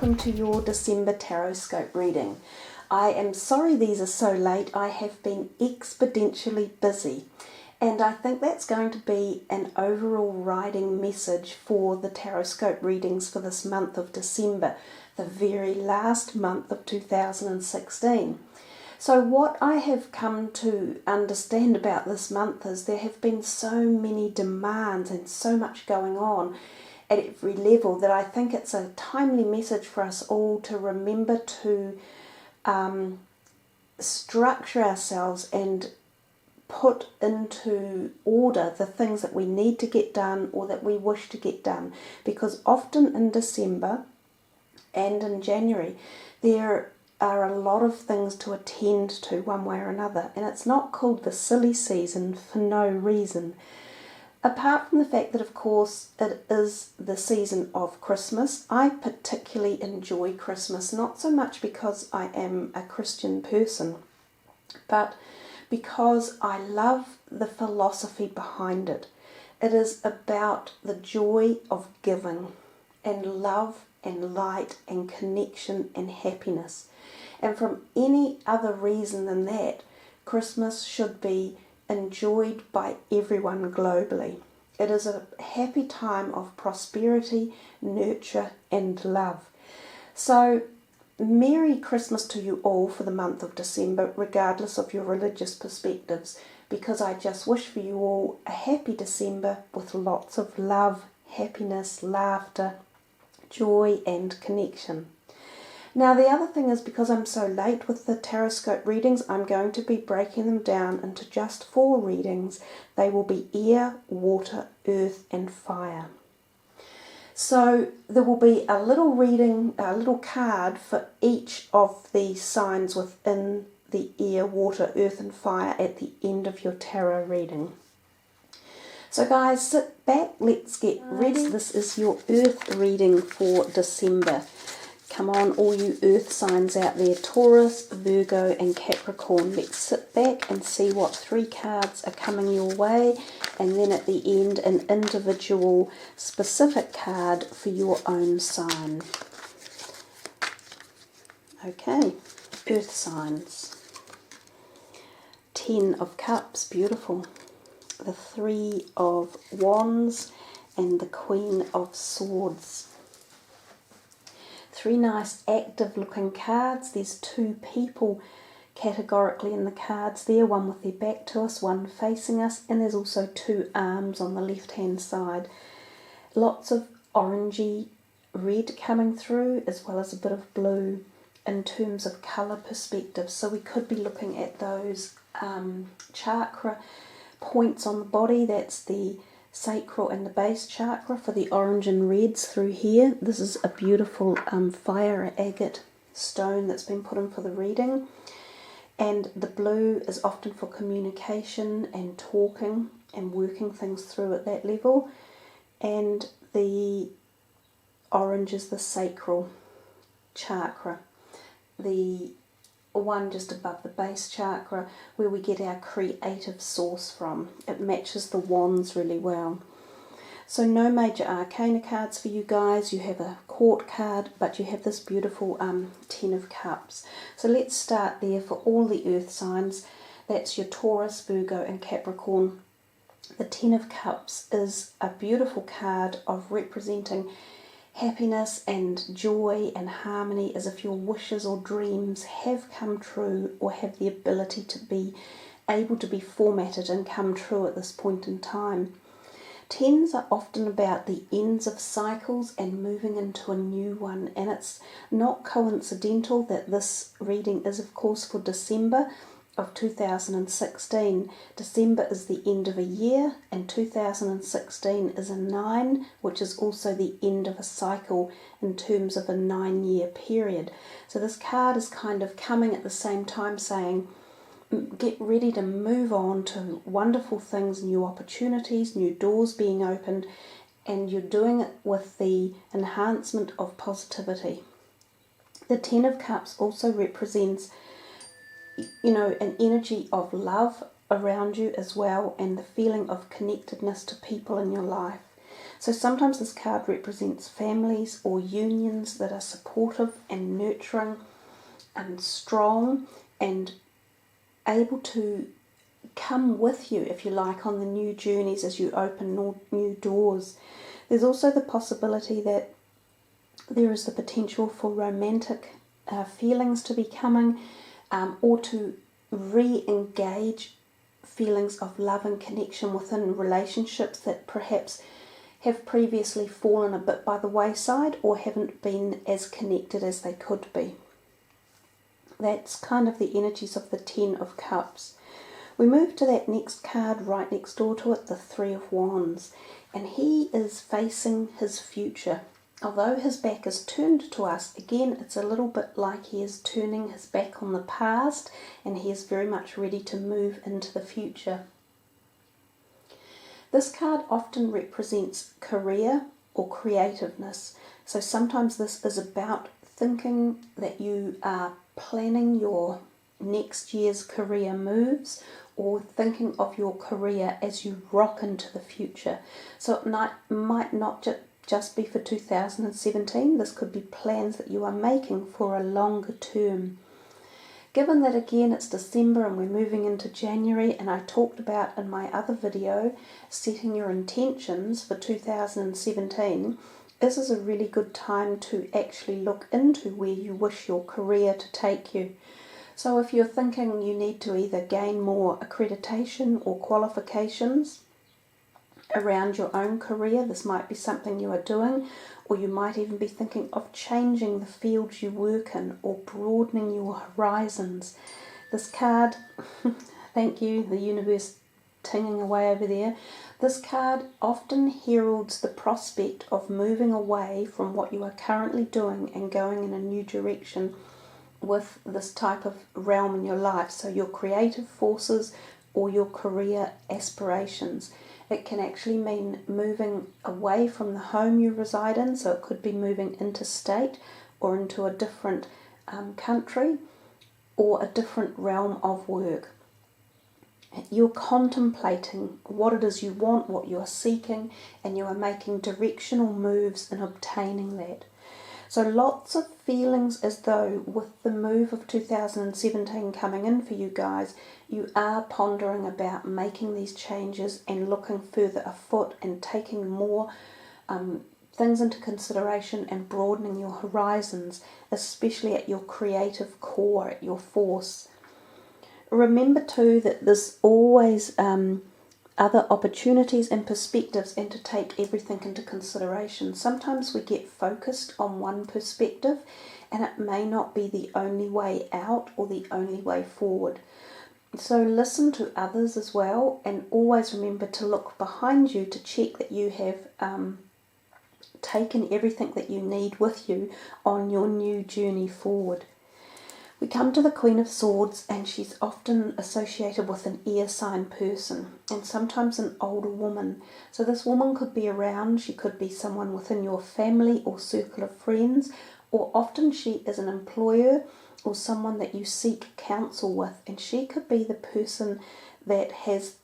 welcome to your December Taroscope reading. I am sorry these are so late. I have been exponentially busy, and I think that's going to be an overall riding message for the Taroscope readings for this month of December, the very last month of 2016. So what I have come to understand about this month is there have been so many demands and so much going on at every level that I think it's a timely message for us all to remember to structure ourselves and put into order the things that we need to get done or that we wish to get done, because often in December and in January there are a lot of things to attend to one way or another, and it's not called the silly season for no reason. Apart from the fact that, of course, it is the season of Christmas. I particularly enjoy Christmas, not so much because I am a Christian person, but because I love the philosophy behind it. It is about the joy of giving and love and light and connection and happiness. And from any other reason than that, Christmas should be enjoyed by everyone globally. It is a happy time of prosperity, nurture and love. So Merry Christmas to you all for the month of December, regardless of your religious perspectives, because I just wish for you all a happy December with lots of love, happiness, laughter, joy and connection. Now the other thing is, because I'm so late with the Taroscope readings, I'm going to be breaking them down into just 4 readings. They will be air, water, earth and fire. So there will be a little reading, a little card for each of the signs within the air, water, earth and fire at the end of your tarot reading. So guys, sit back, let's get ready. This is your earth reading for December. Come on, all you earth signs out there, Taurus, Virgo and Capricorn. Let's sit back and see what 3 cards are coming your way, and then at the end an individual specific card for your own sign. Okay, earth signs. 10 of Cups, beautiful. The 3 of Wands and the Queen of Swords. 3 nice active looking cards. There's 2 people categorically in the cards there, one with their back to us, one facing us, and there's also 2 arms on the left hand side. Lots of orangey red coming through, as well as a bit of blue in terms of colour perspective. So we could be looking at those chakra points on the body. That's the sacral and the base chakra for the orange and reds through here. This is a beautiful fire agate stone that's been put in for the reading, and the blue is often for communication and talking and working things through at that level, and the orange is the sacral chakra, the one just above the base chakra, where we get our creative source from. It matches the wands really well. So no major arcana cards for you guys. You have a court card, but you have this beautiful 10 of Cups. So let's start there for all the earth signs. That's your Taurus, Virgo and Capricorn. The 10 of Cups is a beautiful card of representing happiness and joy and harmony, as if your wishes or dreams have come true or have the ability to be able to be formatted and come true at this point in time. 10s are often about the ends of cycles and moving into a new one, and it's not coincidental that this reading is of course for December of 2016. December is the end of a year, and 2016 is a 9, which is also the end of a cycle in terms of a 9-year period. So this card is kind of coming at the same time saying, get ready to move on to wonderful things, new opportunities, new doors being opened, and you're doing it with the enhancement of positivity. The 10 of Cups also represents, you know, an energy of love around you as well, and the feeling of connectedness to people in your life. So sometimes this card represents families or unions that are supportive and nurturing and strong and able to come with you, if you like, on the new journeys as you open new doors. There's also the possibility that there is the potential for romantic feelings to be coming, or to re-engage feelings of love and connection within relationships that perhaps have previously fallen a bit by the wayside or haven't been as connected as they could be. That's kind of the energies of the Ten of Cups. We move to that next card right next door to it, the Three of Wands, and he is facing his future. Although his back is turned to us, again, it's a little bit like he is turning his back on the past and he is very much ready to move into the future. This card often represents career or creativeness. So sometimes this is about thinking that you are planning your next year's career moves, or thinking of your career as you rock into the future. So it might not just be for 2017. This could be plans that you are making for a longer term. Given that again it's December and we're moving into January, and I talked about in my other video setting your intentions for 2017, this is a really good time to actually look into where you wish your career to take you. So if you're thinking you need to either gain more accreditation or qualifications around your own career, this might be something you are doing, or you might even be thinking of changing the fields you work in or broadening your horizons. This card, thank you, the universe tinging away over there. This card often heralds the prospect of moving away from what you are currently doing and going in a new direction with this type of realm in your life, so your creative forces or your career aspirations. It can actually mean moving away from the home you reside in, so it could be moving interstate or into a different country or a different realm of work. You're contemplating what it is you want, what you are seeking, and you are making directional moves in obtaining that. So lots of feelings as though with the move of 2017 coming in for you guys, you are pondering about making these changes and looking further afoot and taking more things into consideration and broadening your horizons, especially at your creative core, at your force. Remember too that there's always other opportunities and perspectives, and to take everything into consideration. Sometimes we get focused on one perspective and it may not be the only way out or the only way forward. So listen to others as well, and always remember to look behind you to check that you have taken everything that you need with you on your new journey forward. We come to the Queen of Swords, and she's often associated with an air sign person and sometimes an older woman. So this woman could be around, she could be someone within your family or circle of friends, or often she is an employer or someone that you seek counsel with, and she could be the person that has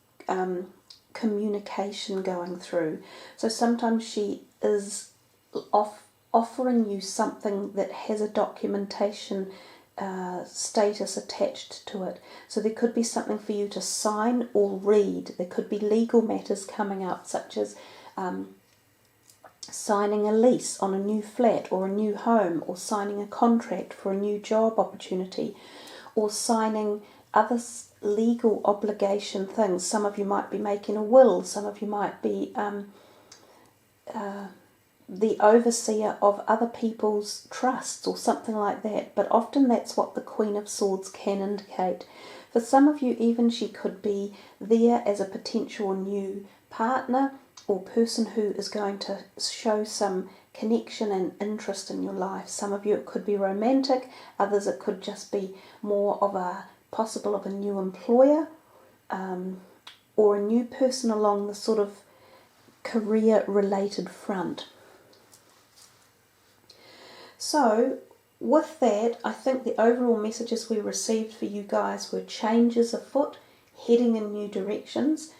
communication going through. So sometimes she is offering you something that has a documentation status attached to it. So there could be something for you to sign or read. There could be legal matters coming up, such as signing a lease on a new flat or a new home, or signing a contract for a new job opportunity, or signing other legal obligation things. Some of you might be making a will, some of you might be the overseer of other people's trusts or something like that, but often that's what the Queen of Swords can indicate. For some of you, even she could be there as a potential new partner or person who is going to show some connection and interest in your life. Some of you it could be romantic, others it could just be more of a possible of a new employer, or a new person along the sort of career related front. So with that, I think the overall messages we received for you guys were changes afoot, heading in new directions,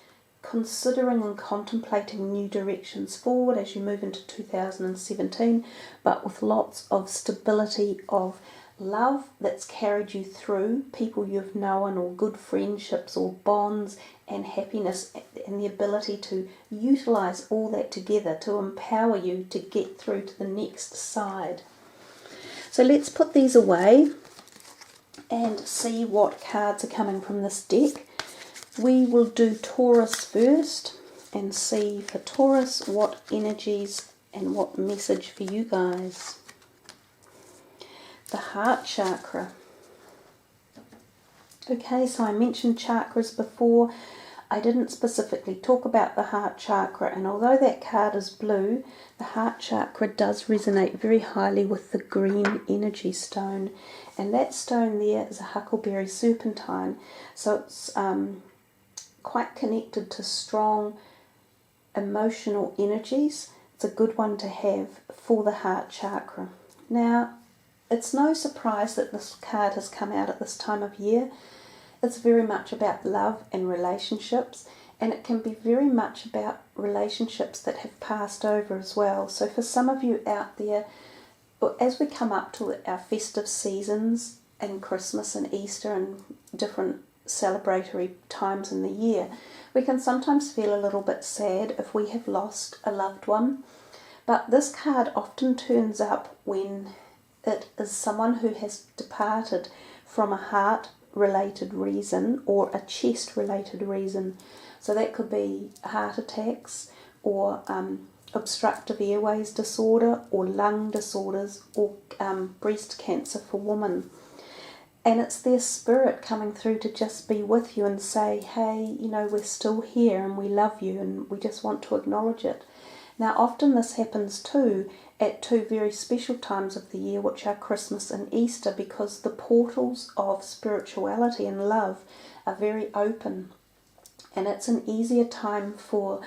considering and contemplating new directions forward as you move into 2017, but with lots of stability of love that's carried you through, people you've known, or good friendships or bonds, and happiness, and the ability to utilize all that together to empower you to get through to the next side. So let's put these away and see what cards are coming from this deck. We will do Taurus first and see for Taurus what energies and what message for you guys. The heart chakra. Okay, so I mentioned chakras before. I didn't specifically talk about the heart chakra, and although that card is blue, the heart chakra does resonate very highly with the green energy stone, and that stone there is a huckleberry serpentine, so it's quite connected to strong emotional energies. It's a good one to have for the heart chakra. Now, it's no surprise that this card has come out at this time of year. It's very much about love and relationships, and it can be very much about relationships that have passed over as well. So for some of you out there, as we come up to our festive seasons and Christmas and Easter and different celebratory times in the year, we can sometimes feel a little bit sad if we have lost a loved one. But this card often turns up when it is someone who has departed from a heart-related reason or a chest-related reason. So that could be heart attacks or obstructive airways disorder or lung disorders or breast cancer for women. And it's their spirit coming through to just be with you and say, hey, you know, we're still here and we love you and we just want to acknowledge it. Now, often this happens too at two very special times of the year, which are Christmas and Easter, because the portals of spirituality and love are very open. And it's an easier time for,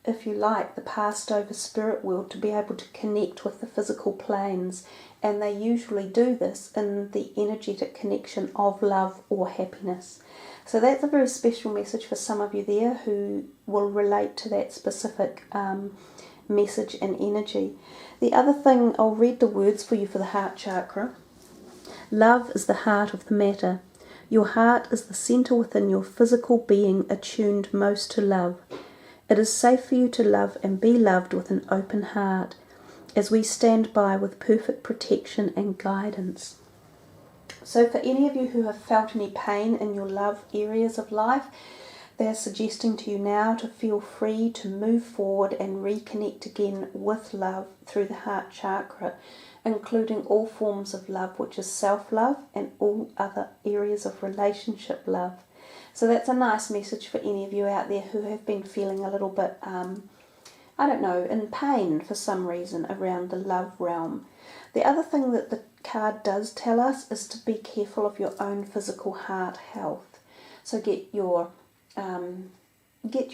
if you like, the passed over spirit world to be able to connect with the physical planes. And they usually do this in the energetic connection of love or happiness. So that's a very special message for some of you there who will relate to that specific message and energy. The other thing, I'll read the words for you for the heart chakra. Love is the heart of the matter. Your heart is the centre within your physical being attuned most to love. It is safe for you to love and be loved with an open heart, as we stand by with perfect protection and guidance. So for any of you who have felt any pain in your love areas of life, they're suggesting to you now to feel free to move forward and reconnect again with love through the heart chakra, including all forms of love, which is self-love, and all other areas of relationship love. So that's a nice message for any of you out there who have been feeling a little bit, in pain for some reason around the love realm. The other thing that the card does tell us is to be careful of your own physical heart health. So get your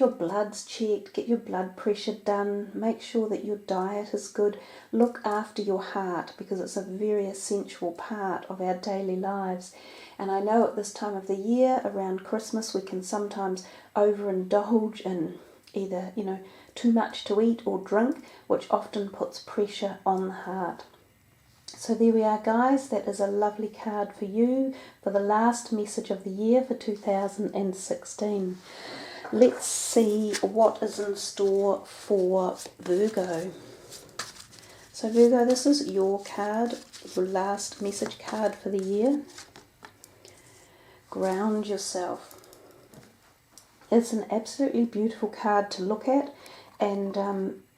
bloods checked, get your blood pressure done, make sure that your diet is good, look after your heart, because it's a very essential part of our daily lives. And I know at this time of the year, around Christmas, we can sometimes overindulge in either, too much to eat or drink, which often puts pressure on the heart. So there we are, guys. That is a lovely card for you for the last message of the year for 2016. Let's see what is in store for Virgo. So Virgo, this is your card, your last message card for the year. Ground yourself. It's an absolutely beautiful card to look at, and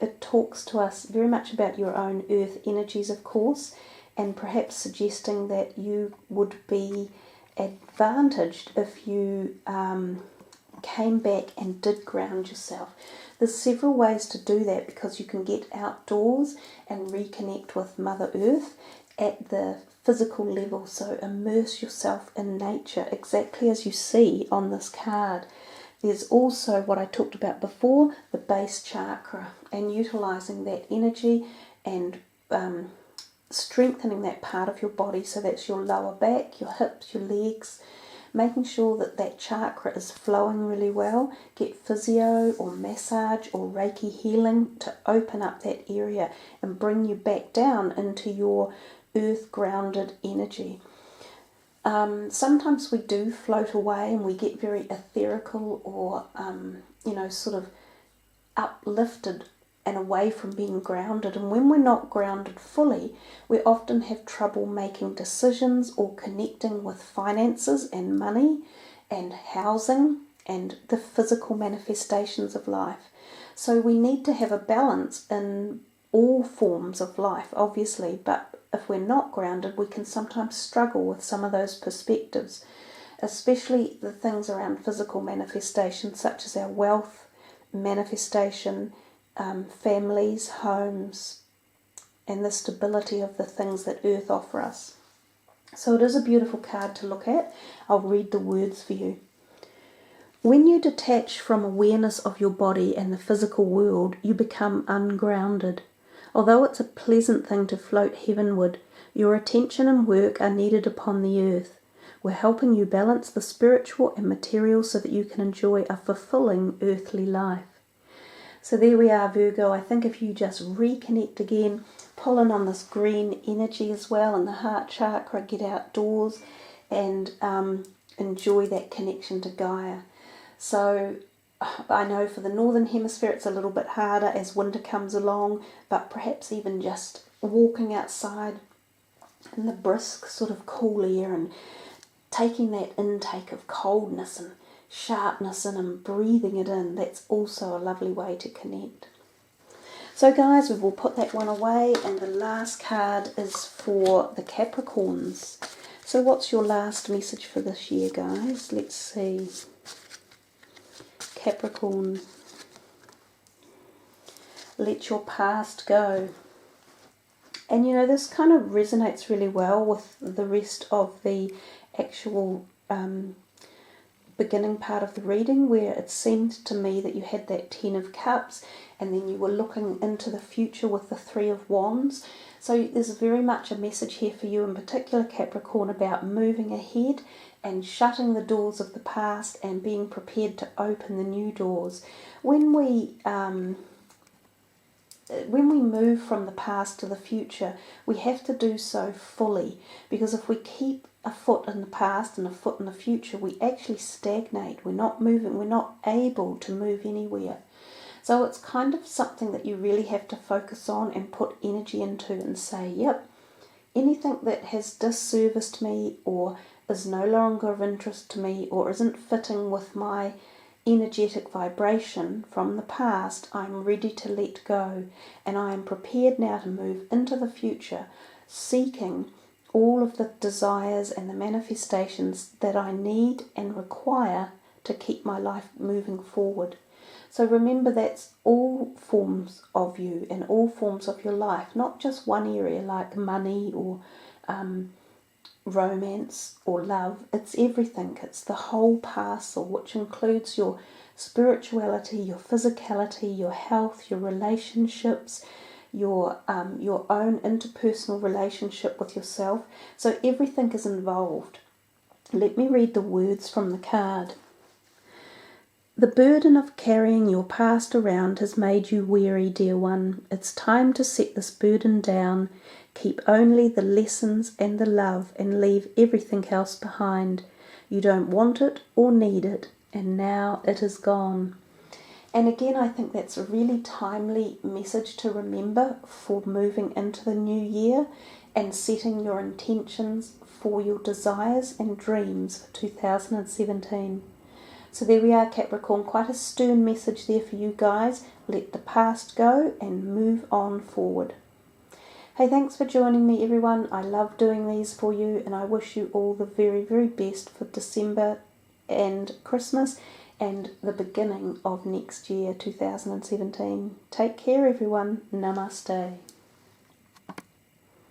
it talks to us very much about your own earth energies, of course, and perhaps suggesting that you would be advantaged if you came back and did ground yourself. There's several ways to do that, because you can get outdoors and reconnect with Mother Earth at the physical level. So immerse yourself in nature, exactly as you see on this card. There's also what I talked about before, the base chakra, and utilizing that energy and strengthening that part of your body. So that's your lower back, your hips, your legs, making sure that that chakra is flowing really well. Get physio or massage or Reiki healing to open up that area and bring you back down into your earth grounded energy. Sometimes we do float away and we get very etherical or, sort of uplifted and away from being grounded. And when we're not grounded fully, we often have trouble making decisions or connecting with finances and money and housing and the physical manifestations of life. So we need to have a balance in all forms of life, obviously, but if we're not grounded, we can sometimes struggle with some of those perspectives, especially the things around physical manifestation, such as our wealth manifestation, families, homes, and the stability of the things that earth offer us. So it is a beautiful card to look at. I'll read the words for you. When you detach from awareness of your body and the physical world, you become ungrounded. Although it's a pleasant thing to float heavenward, your attention and work are needed upon the earth. We're helping you balance the spiritual and material so that you can enjoy a fulfilling earthly life. So there we are, Virgo. I think if you just reconnect again, pull in on this green energy as well in the heart chakra, get outdoors and enjoy that connection to Gaia. So I know for the northern hemisphere it's a little bit harder as winter comes along, but perhaps even just walking outside in the brisk sort of cool air and taking that intake of coldness and sharpness in and breathing it in, that's also a lovely way to connect. So guys, we will put that one away, and the last card is for the Capricorns. So what's your last message for this year, guys? Let's see. Capricorn, let your past go. And this kind of resonates really well with the rest of the actual beginning part of the reading, where it seemed to me that you had that 10 of Cups and then you were looking into the future with the 3 of Wands. So there's very much a message here for you in particular, Capricorn, about moving ahead and shutting the doors of the past and being prepared to open the new doors. When we move from the past to the future, we have to do so fully, because if we keep a foot in the past and a foot in the future, we actually stagnate. We're not moving, we're not able to move anywhere. So it's kind of something that you really have to focus on and put energy into and say, yep, anything that has disserviced me or is no longer of interest to me or isn't fitting with my energetic vibration from the past, I'm ready to let go, and I am prepared now to move into the future, seeking all of the desires and the manifestations that I need and require to keep my life moving forward. So remember, that's all forms of you and all forms of your life, not just one area like money or romance or love. It's everything. It's the whole parcel, which includes your spirituality, your physicality, your health, your relationships, your own interpersonal relationship with yourself. So everything is involved. Let me read the words from the card. The burden of carrying your past around has made you weary, dear one. It's time to set this burden down. Keep only the lessons and the love and leave everything else behind. You don't want it or need it, and now it is gone. And again, I think that's a really timely message to remember for moving into the new year and setting your intentions for your desires and dreams for 2017. So there we are, Capricorn, quite a stern message there for you guys. Let the past go and move on forward. Hey, thanks for joining me, everyone. I love doing these for you, and I wish you all the very, very best for December and Christmas and the beginning of next year, 2017. Take care, everyone. Namaste.